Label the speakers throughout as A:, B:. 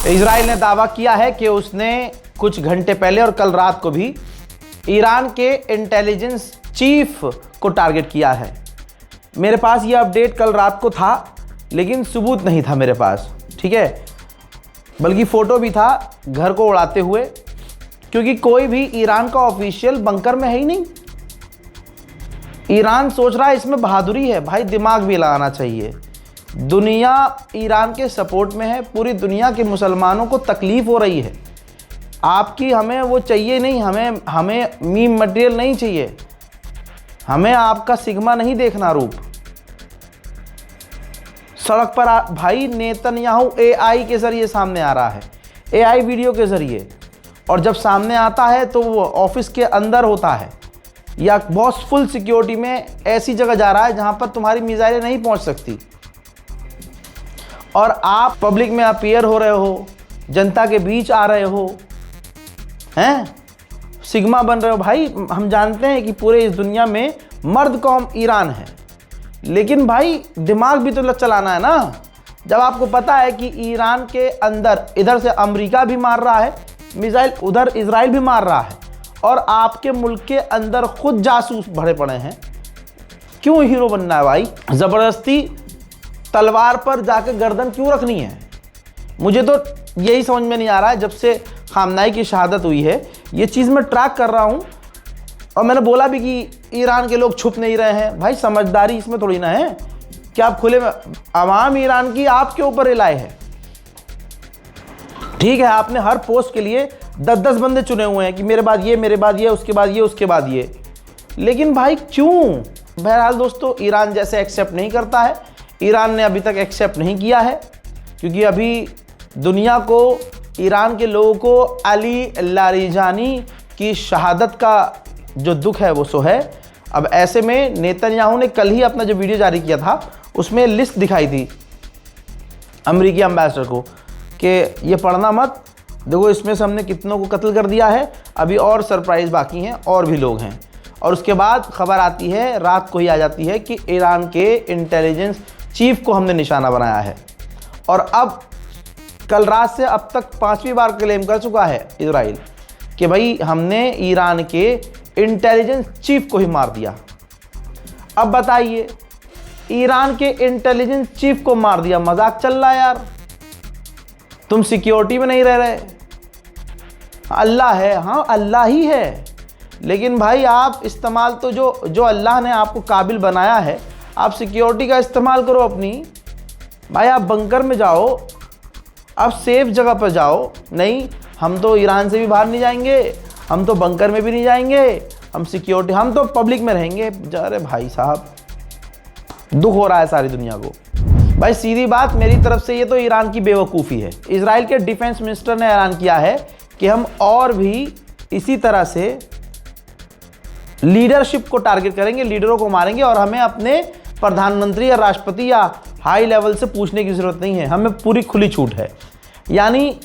A: Israel ने दावा किया है कि उसने कुछ घंटे पहले और कल रात को भी ईरान के इंटेलिजेंस चीफ को टारगेट किया है। मेरे पास ये अपडेट कल रात को था, लेकिन सबूत नहीं था मेरे पास, ठीक है, बल्कि फ़ोटो भी था घर को उड़ाते हुए, क्योंकि कोई भी ईरान का ऑफिशियल बंकर में है ही नहीं। ईरान सोच रहा है इसमें बहादुरी है, भाई दिमाग भी लगाना चाहिए। दुनिया ईरान के सपोर्ट में है, पूरी दुनिया के मुसलमानों को तकलीफ़ हो रही है। आपकी हमें वो चाहिए नहीं, हमें मीम मटेरियल नहीं चाहिए, हमें आपका सिग्मा नहीं देखना रूप। सड़क पर भाई नेतन्याहू AI के ज़रिए सामने आ रहा है, AI वीडियो के ज़रिए, और जब सामने आता है तो वो ऑफिस के अंदर होता है या बहुत फुल सिक्योरिटी में ऐसी जगह जा रहा है जहाँ पर तुम्हारी मिसाइलें नहीं पहुँच सकती, और आप पब्लिक में अपीयर हो रहे हो, जनता के बीच आ रहे हो, हैं सिग्मा बन रहे हो। भाई हम जानते हैं कि पूरे इस दुनिया में मर्द कौम ईरान है, लेकिन भाई दिमाग भी तो चलाना है ना। जब आपको पता है कि ईरान के अंदर इधर से अमेरिका भी मार रहा है मिसाइल, उधर इजराइल भी मार रहा है, और आपके मुल्क के अंदर खुद जासूस भरे पड़े हैं, क्यों हीरो बनना है भाई? ज़बरदस्ती तलवार पर जाकर गर्दन क्यों रखनी है? मुझे तो यही समझ में नहीं आ रहा है। जब से खामनाई की शहादत हुई है, ये चीज़ मैं ट्रैक कर रहा हूँ, और मैंने बोला भी कि ईरान के लोग छुप नहीं रहे हैं। भाई समझदारी इसमें थोड़ी ना है कि आप खुले में, अवाम ईरान की आपके ऊपर रिलाय है, ठीक है, आपने हर पोस्ट के लिए 10-10 बंदे चुने हुए हैं कि मेरे बाद ये, मेरे बाद ये, उसके बाद ये, उसके बाद ये, लेकिन भाई क्यों? बहरहाल दोस्तों, ईरान जैसे एक्सेप्ट नहीं करता है, ईरान ने अभी तक एक्सेप्ट नहीं किया है, क्योंकि अभी दुनिया को, ईरान के लोगों को अली लारिजानी की शहादत का जो दुख है वो सो है। अब ऐसे में नेतन्याहू ने कल ही अपना जो वीडियो जारी किया था, उसमें लिस्ट दिखाई थी अमेरिकी एम्बेसडर को कि ये पढ़ना मत, देखो इसमें से हमने कितनों को कत्ल कर दिया है, अभी और सरप्राइज़ बाकी हैं, और भी लोग हैं। और उसके बाद खबर आती है, रात को ही आ जाती है, कि ईरान के इंटेलिजेंस चीफ को हमने निशाना बनाया है। और अब कल रात से अब तक 5वीं बार क्लेम कर चुका है इजराइल कि भाई हमने ईरान के इंटेलिजेंस चीफ को ही मार दिया। अब बताइए, ईरान के इंटेलिजेंस चीफ को मार दिया, मजाक चल रहा है यार? तुम सिक्योरिटी में नहीं रह रहे? अल्लाह है, हाँ अल्लाह ही है, लेकिन भाई आप इस्तेमाल तो जो अल्लाह ने आपको काबिल बनाया है, आप सिक्योरिटी का इस्तेमाल करो अपनी। भाई आप बंकर में जाओ, आप सेफ जगह पर जाओ। नहीं, हम तो ईरान से भी बाहर नहीं जाएंगे, हम तो बंकर में भी नहीं जाएंगे, हम सिक्योरिटी, हम तो पब्लिक में रहेंगे। अरे भाई साहब, दुख हो रहा है सारी दुनिया को। भाई सीधी बात, मेरी तरफ से ये तो ईरान की बेवकूफ़ी है। इजराइल के डिफेंस मिनिस्टर ने ऐलान किया है कि हम और भी इसी तरह से लीडरशिप को टारगेट करेंगे, लीडरों को मारेंगे, और हमें अपने प्रधानमंत्री या राष्ट्रपति या हाई लेवल से पूछने की ज़रूरत नहीं है, हमें पूरी खुली छूट है। यानी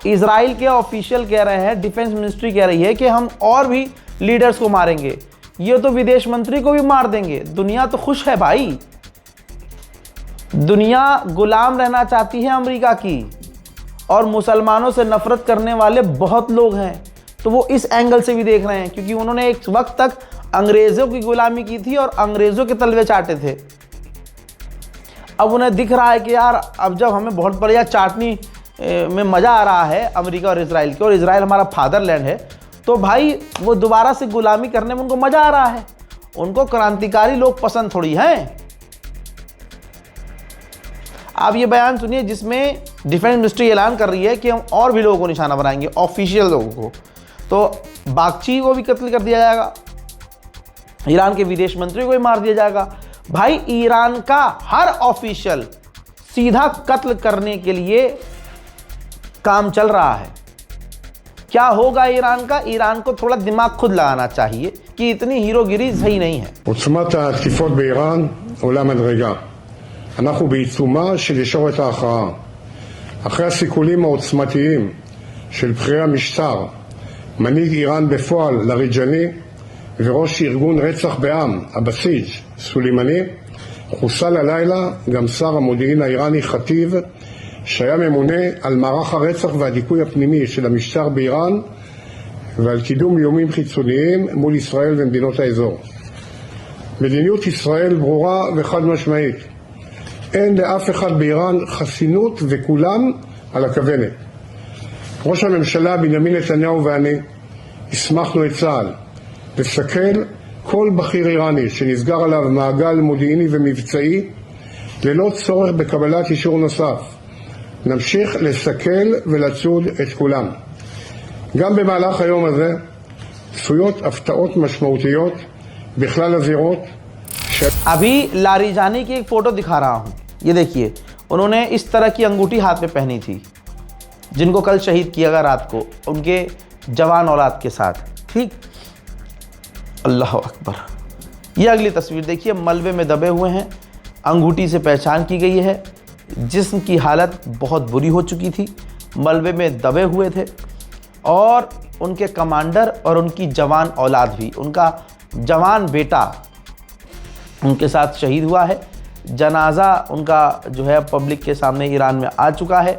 A: इजराइल के ऑफिशियल कह रहे हैं, डिफेंस मिनिस्ट्री कह रही है कि हम और भी लीडर्स को मारेंगे, ये तो विदेश मंत्री को भी मार देंगे। दुनिया तो खुश है भाई, दुनिया गुलाम रहना चाहती है अमेरिका की, और मुसलमानों से नफरत करने वाले बहुत लोग हैं, तो वो इस एंगल से भी देख रहे हैं, क्योंकि उन्होंने एक वक्त तक अंग्रेज़ों की गुलामी की थी और अंग्रेज़ों के तलवे चाटे थे। अब उन्हें दिख रहा है कि यार अब जब हमें बहुत बढ़िया चाटनी में मज़ा आ रहा है अमेरिका और इजराइल के, और इजराइल हमारा फादरलैंड है, तो भाई वो दोबारा से गुलामी करने में उनको मज़ा आ रहा है। उनको क्रांतिकारी लोग पसंद थोड़ी हैं। आप ये बयान सुनिए जिसमें डिफेंस मिनिस्ट्री ऐलान कर रही है कि हम और भी लोगों को निशाना बनाएंगे, ऑफिशियल लोगों को। तो बागची को भी कत्ल कर दिया जाएगा, ईरान के विदेश मंत्री को भी मार दिया जाएगा। भाई ईरान का हर ऑफिशियल सीधा कत्ल करने के लिए काम चल रहा है। क्या होगा ईरान का? ईरान को थोड़ा दिमाग खुद लगाना चाहिए कि इतनी हीरोगिरी सही नहीं है।
B: עוצמת התקיפות באיראן עולה מדרגה. אנחנו בעיצומה של ישורת ההכרעה. אחרי הסיכולים העוצמתיים של בכירי המשטר, מנהיג איראן בפועל לריג'ני וראש ארגון רצח בעם, הבסיג' סולימני, חוסל הלילה גם שר המודיעין האיראני חטיב, שהיה ממונה על מערך הרצח והדיכוי הפנימי של המשטר באיראן ועל קידום איומים חיצוניים מול ישראל ומדינות האזור. מדיניות ישראל ברורה וחד משמעית. אין לאף אחד באיראן חסינות וכולם על הכוונת. ראש הממשלה בנימין נתניהו ואני הסמכנו את צה"ל לסכל כל בכיר איראני שנסגר עליו מעגל מודיעיני ומבצעי ללא צורך בקבלת אישור נוסף. נמשיך לסכל ולצוד את כולם. גם במהלך היום הזה צפויות הפתעות משמעותיות בכלל הזירות.
A: अभी लारीजानी की एक फोटो दिखा रहा हूं, ये देखिए, उन्होंने इस तरह की अंगूठी हाथ में पहनी थी, जिनको कल शहीद किया गया रात को उनके जवान औलाद के साथ। ठीक, अल्लाह अकबर। ये अगली तस्वीर देखिए, मलबे में दबे हुए हैं, अंगूठी से पहचान की गई है, जिस्म की हालत बहुत बुरी हो चुकी थी, मलबे में दबे हुए थे और उनके कमांडर और उनकी जवान औलाद भी, उनका जवान बेटा उनके साथ शहीद हुआ है। जनाजा उनका जो है पब्लिक के सामने ईरान में आ चुका है।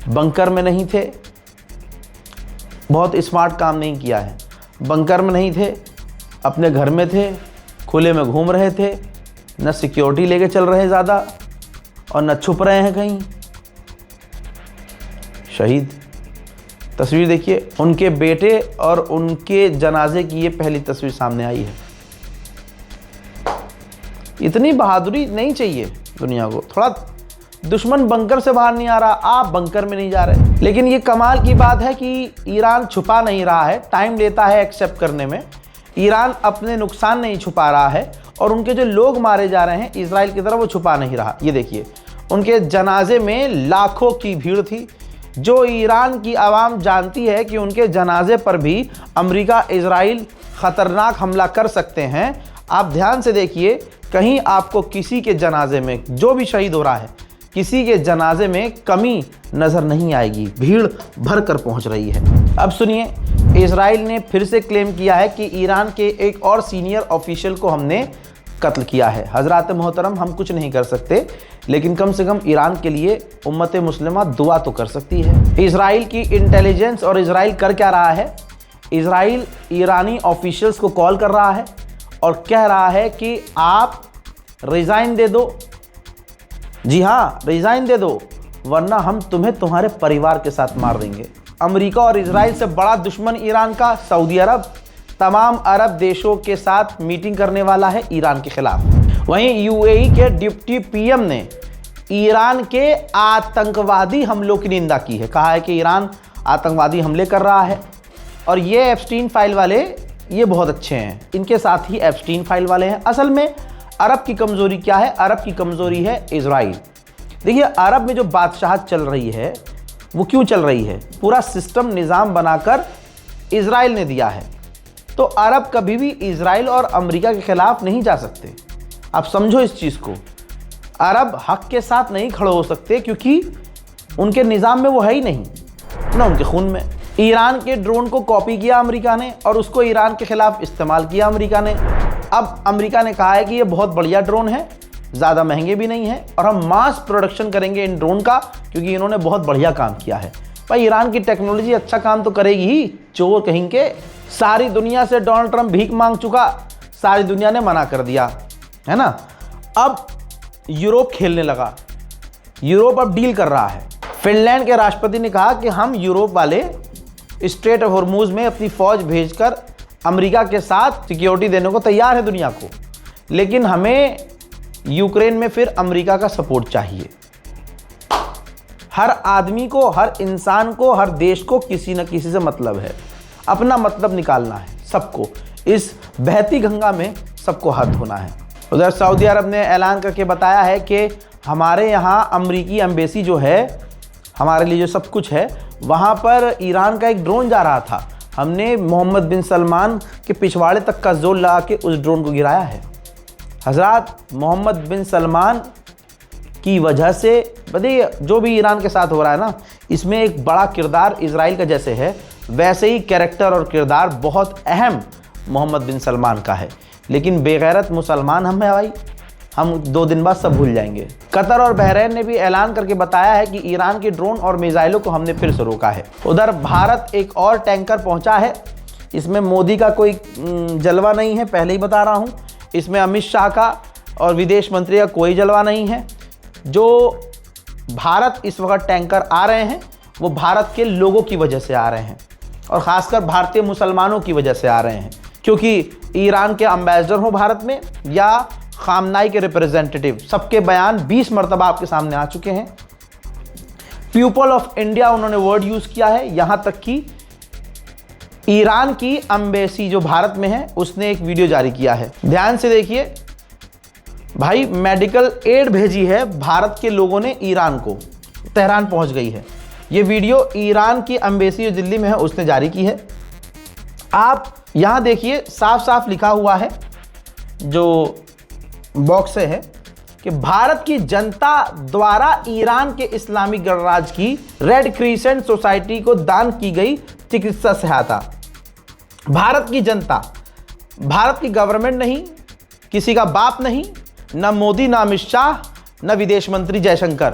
A: बंकर में नहीं थे, बहुत स्मार्ट काम नहीं किया है, बंकर में नहीं थे, अपने घर में थे, खुले में घूम रहे थे, न सिक्योरिटी लेके चल रहे ज़्यादा और न छुप रहे हैं कहीं। शहीद। तस्वीर देखिए, उनके बेटे और उनके जनाजे की ये पहली तस्वीर सामने आई है। इतनी बहादुरी नहीं चाहिए दुनिया को। थोड़ा दुश्मन बंकर से बाहर नहीं आ रहा, आप बंकर में नहीं जा रहे। लेकिन ये कमाल की बात है कि ईरान छुपा नहीं रहा है, टाइम लेता है एक्सेप्ट करने में। ईरान अपने नुकसान नहीं छुपा रहा है और उनके जो लोग मारे जा रहे हैं इजराइल की तरफ, वो छुपा नहीं रहा। ये देखिए, उनके जनाजे में लाखों की भीड़ थी। जो ईरान की आवाम जानती है कि उनके जनाजे पर भी अमेरिका इजराइल ख़तरनाक हमला कर सकते हैं। आप ध्यान से देखिए, कहीं आपको किसी के जनाजे में, जो भी शहीद हो रहा है, किसी के जनाजे में कमी नज़र नहीं आएगी। भीड़ भर कर पहुँच रही है। अब सुनिए, इजराइल ने फिर से क्लेम किया है कि ईरान के एक और सीनियर ऑफिशियल को हमने कत्ल किया है। हज़रात मोहतरम, हम कुछ नहीं कर सकते, लेकिन कम से कम ईरान के लिए उम्मत मुस्लिमा दुआ तो कर सकती है। इजराइल की इंटेलिजेंस और इजराइल कर क्या रहा है, इजराइल ईरानी ऑफिशियल्स को कॉल कर रहा है और कह रहा है कि आप रिज़ाइन दे दो। जी हाँ, रिज़ाइन दे दो, वरना हम तुम्हें तुम्हारे परिवार के साथ मार देंगे। अमेरिका और इजराइल से बड़ा दुश्मन ईरान का सऊदी अरब तमाम अरब देशों के साथ मीटिंग करने वाला है ईरान के खिलाफ। वहीं यूएई के डिप्टी पीएम ने ईरान के आतंकवादी हमलों की निंदा की है। कहा है कि ईरान आतंकवादी हमले कर रहा है और ये एप्स्टीन फाइल वाले ये बहुत अच्छे हैं, इनके साथ ही एप्स्टीन फाइल वाले हैं। असल में अरब की कमज़ोरी क्या है? अरब की कमज़ोरी है इजराइल। देखिए, अरब में जो बादशाहत चल रही है वो क्यों चल रही है? पूरा सिस्टम निज़ाम बनाकर इजराइल ने दिया है। तो अरब कभी भी इजराइल और अमेरिका के खिलाफ नहीं जा सकते। आप समझो इस चीज़ को, अरब हक के साथ नहीं खड़े हो सकते क्योंकि उनके निज़ाम में वो है ही नहीं, ना उनके खून में। ईरान के ड्रोन को कॉपी किया अमेरिका ने और उसको ईरान के खिलाफ इस्तेमाल किया अमेरिका ने। अब अमेरिका ने कहा है कि ये बहुत बढ़िया ड्रोन है, ज़्यादा महंगे भी नहीं है और हम मास प्रोडक्शन करेंगे इन ड्रोन का क्योंकि इन्होंने बहुत बढ़िया काम किया है। भाई, ईरान की टेक्नोलॉजी अच्छा काम तो करेगी ही, चोर कहीं के। सारी दुनिया से डोनाल्ड ट्रंप भीख मांग चुका, सारी दुनिया ने मना कर दिया, है ना। अब यूरोप खेलने लगा, यूरोप अब डील कर रहा है। फिनलैंड के राष्ट्रपति ने कहा कि हम यूरोप वाले स्ट्रेट ऑफ हॉर्मुज़ में अपनी फ़ौज भेजकर अमेरिका के साथ सिक्योरिटी देने को तैयार है दुनिया को, लेकिन हमें यूक्रेन में फिर अमेरिका का सपोर्ट चाहिए। हर आदमी को, हर इंसान को, हर देश को किसी न किसी से मतलब है, अपना मतलब निकालना है सबको। इस बहती गंगा में सबको हाथ धोना है। उधर सऊदी अरब ने ऐलान करके बताया है कि हमारे यहाँ अमरीकी एम्बेसी जो है, हमारे लिए जो सब कुछ है, वहाँ पर ईरान का एक ड्रोन जा रहा था, हमने मोहम्मद बिन सलमान के पिछवाड़े तक का जोर लगा के उस ड्रोन को गिराया है। हज़रात, मोहम्मद बिन सलमान की वजह से बताइए जो भी ईरान के साथ हो रहा है ना, इसमें एक बड़ा किरदार इजराइल का जैसे है, वैसे ही कैरेक्टर और किरदार बहुत अहम मोहम्मद बिन सलमान का है। लेकिन बेगैरत मुसलमान हम हैं भाई, हम 2 दिन बाद सब भूल जाएंगे। कतर और बहरीन ने भी ऐलान करके बताया है कि ईरान के ड्रोन और मिसाइलों को हमने फिर से रोका है। उधर भारत एक और टैंकर पहुंचा है। इसमें मोदी का कोई जलवा नहीं है, पहले ही बता रहा हूं। इसमें अमित शाह का और विदेश मंत्री का कोई जलवा नहीं है। जो भारत इस वक्त टैंकर आ रहे हैं वो भारत के लोगों की वजह से आ रहे हैं, और ख़ासकर भारतीय मुसलमानों की वजह से आ रहे हैं, क्योंकि ईरान के एम्बेसडर हो भारत में या खामनाई के रिप्रेजेंटेटिव, सबके बयान 20 मरतबा आपके सामने आ चुके हैं। पीपल ऑफ इंडिया उन्होंने वर्ड यूज़ किया है। यहाँ तक कि ईरान की एम्बेसी जो भारत में है उसने एक वीडियो जारी किया है। ध्यान से देखिए भाई, मेडिकल एड भेजी है भारत के लोगों ने ईरान को, तेहरान पहुंच गई है। ये वीडियो ईरान की एम्बेसी जो दिल्ली में है उसने जारी की है। आप यहां देखिए, साफ साफ लिखा हुआ है जो बॉक्स से है कि भारत की जनता द्वारा ईरान के इस्लामिक गणराज्य की रेड क्रिसेंट सोसाइटी को दान की गई चिकित्सा सहायता। भारत की जनता, भारत की गवर्नमेंट नहीं, किसी का बाप नहीं, न मोदी, न अमित शाह, न विदेश मंत्री जयशंकर,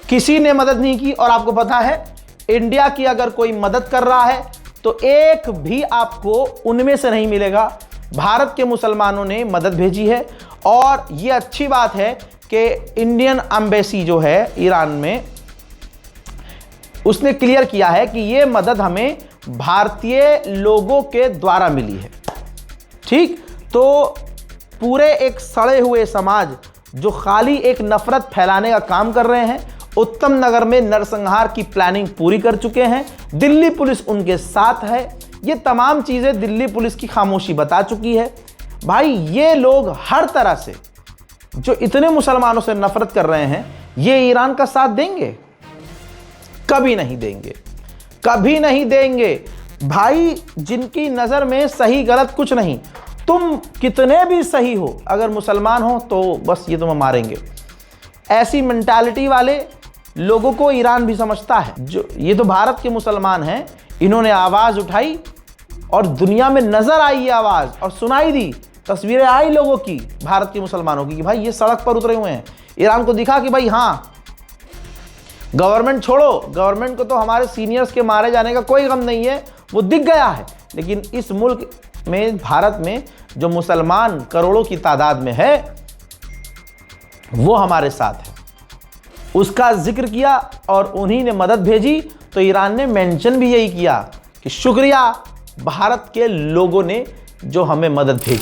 A: किसी ने मदद नहीं की। और आपको पता है इंडिया की अगर कोई मदद कर रहा है तो एक भी आपको उनमें से नहीं मिलेगा। भारत के मुसलमानों ने मदद भेजी है, और यह अच्छी बात है कि इंडियन एम्बेसी जो है ईरान में, उसने क्लियर किया है कि यह मदद हमें भारतीय लोगों के द्वारा मिली है। ठीक, तो पूरे एक सड़े हुए समाज जो खाली एक नफरत फैलाने का काम कर रहे हैं, उत्तम नगर में नरसंहार की प्लानिंग पूरी कर चुके हैं। दिल्ली पुलिस उनके साथ है। ये तमाम चीजें दिल्ली पुलिस की खामोशी बता चुकी है। भाई, ये लोग हर तरह से जो इतने मुसलमानों से नफरत कर रहे हैं, ये ईरान का साथ देंगे? कभी नहीं देंगे, कभी नहीं देंगे। भाई, जिनकी नजर में सही गलत कुछ नहीं, तुम कितने भी सही हो, अगर मुसलमान हो तो बस ये तुम्हें मारेंगे। ऐसी मेंटालिटी वाले लोगों को ईरान भी समझता है। जो ये तो भारत के मुसलमान हैं, इन्होंने आवाज उठाई और दुनिया में नजर आई ये आवाज और सुनाई दी, तस्वीरें आई लोगों की, भारत के मुसलमानों की, कि भाई ये सड़क पर उतरे हुए हैं। ईरान को दिखा कि भाई हाँ, गवर्नमेंट छोड़ो, गवर्नमेंट को तो हमारे सीनियर्स के मारे जाने का कोई गम नहीं है, वो दिख गया है। लेकिन इस मुल्क में, भारत में जो मुसलमान करोड़ों की तादाद में है, वो हमारे साथ है, उसका जिक्र किया और उन्हीं ने मदद भेजी। तो ईरान ने मेंशन भी यही किया कि शुक्रिया भारत के लोगों ने जो हमें मदद भेजी।